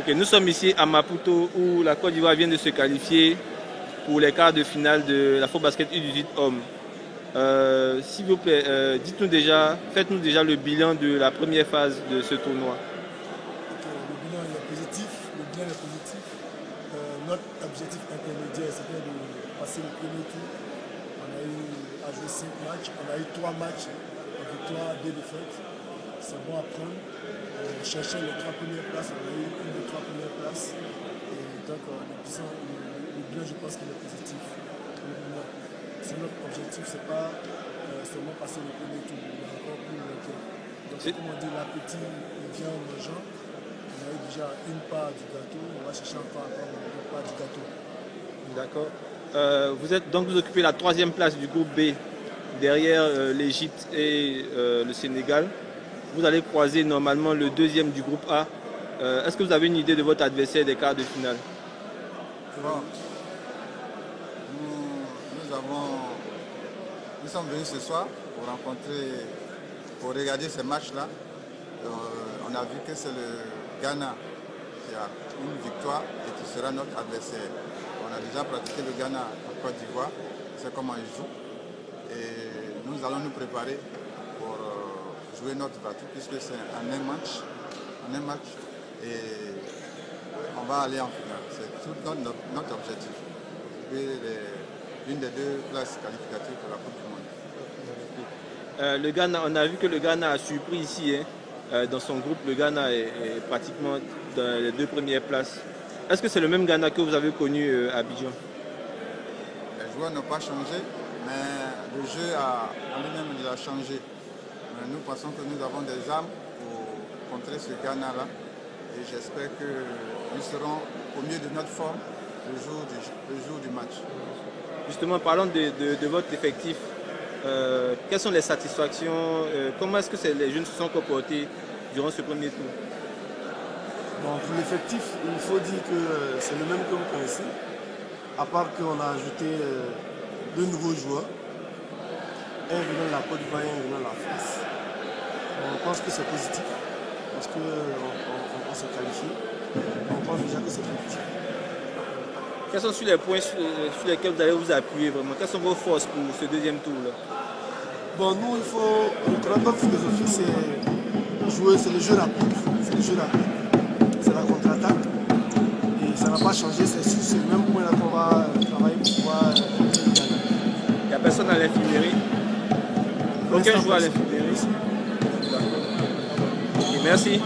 Ok, nous sommes ici à Maputo où la Côte d'Ivoire vient de se qualifier pour les quarts de finale de l'Afrobasket U18 hommes. S'il vous plaît, dites-nous déjà, faites-nous déjà le bilan de la première phase de ce tournoi. Le bilan est positif. Notre objectif intermédiaire, c'était de passer le premier tour. On a eu à jouer 5 matchs. On a eu 3 matchs, une victoire, 2 défaites. C'est bon à prendre. On cherchait les 3 premières places. On a eu une des 3 premières places. Et donc, le bilan, je pense qu'il est positif. C'est notre objectif, c'est pas seulement passer le premier tour, il y a encore plus longtemps. Donc, comme on dit, l'appétit vient en mangeant. On a eu déjà une part du gâteau, on va chercher encore une part du gâteau. D'accord. Vous occupez la 3e place du groupe B, derrière l'Égypte et le Sénégal. Vous allez croiser normalement le 2e du groupe A. Est-ce que vous avez une idée de votre adversaire des quarts de finale? Bon. Nous sommes venus ce soir pour regarder ces matchs-là. On a vu que c'est le Ghana qui a une victoire et qui sera notre adversaire. On a déjà pratiqué le Ghana en Côte d'Ivoire, c'est comment ils jouent. Et nous allons nous préparer pour jouer notre bateau puisque c'est en un match et on va aller en finale. C'est tout notre objectif. L'une des 2 places qualificatives pour la Coupe du Monde. Le Ghana, on a vu que le Ghana a surpris ici. Dans son groupe, le Ghana est pratiquement dans les 2 premières places. Est-ce que c'est le même Ghana que vous avez connu à Abidjan? Les joueurs n'ont pas changé, mais le jeu en lui-même il a changé. Mais nous pensons que nous avons des armes pour contrer ce Ghana-là. Et j'espère que nous serons au mieux de notre forme le jour du match. Justement, parlons de votre effectif. Quelles sont les satisfactions? Comment est-ce que les jeunes se sont comportés durant ce premier tour? Bon, pour l'effectif, il faut dire que c'est le même que vous connaissez, à part qu'on a ajouté 2 nouveaux joueurs, un venant de la Côte d'Ivoire et un venant de la France. On pense que c'est positif, parce qu'on s'est qualifié. On pense déjà que c'est positif. Quels sont les points sur lesquels vous allez vous appuyer vraiment? Quelles sont vos forces pour ce 2e tour-là? Bon, nous, notre philosophie, c'est jouer, c'est le jeu rapide. C'est la contre-attaque. Et ça n'a pas changé, c'est sur ce même point-là qu'on va travailler pour pouvoir gagner. Il n'y a personne à l'infirmerie? Aucun joueur à l'infirmerie? D'accord. Okay, merci.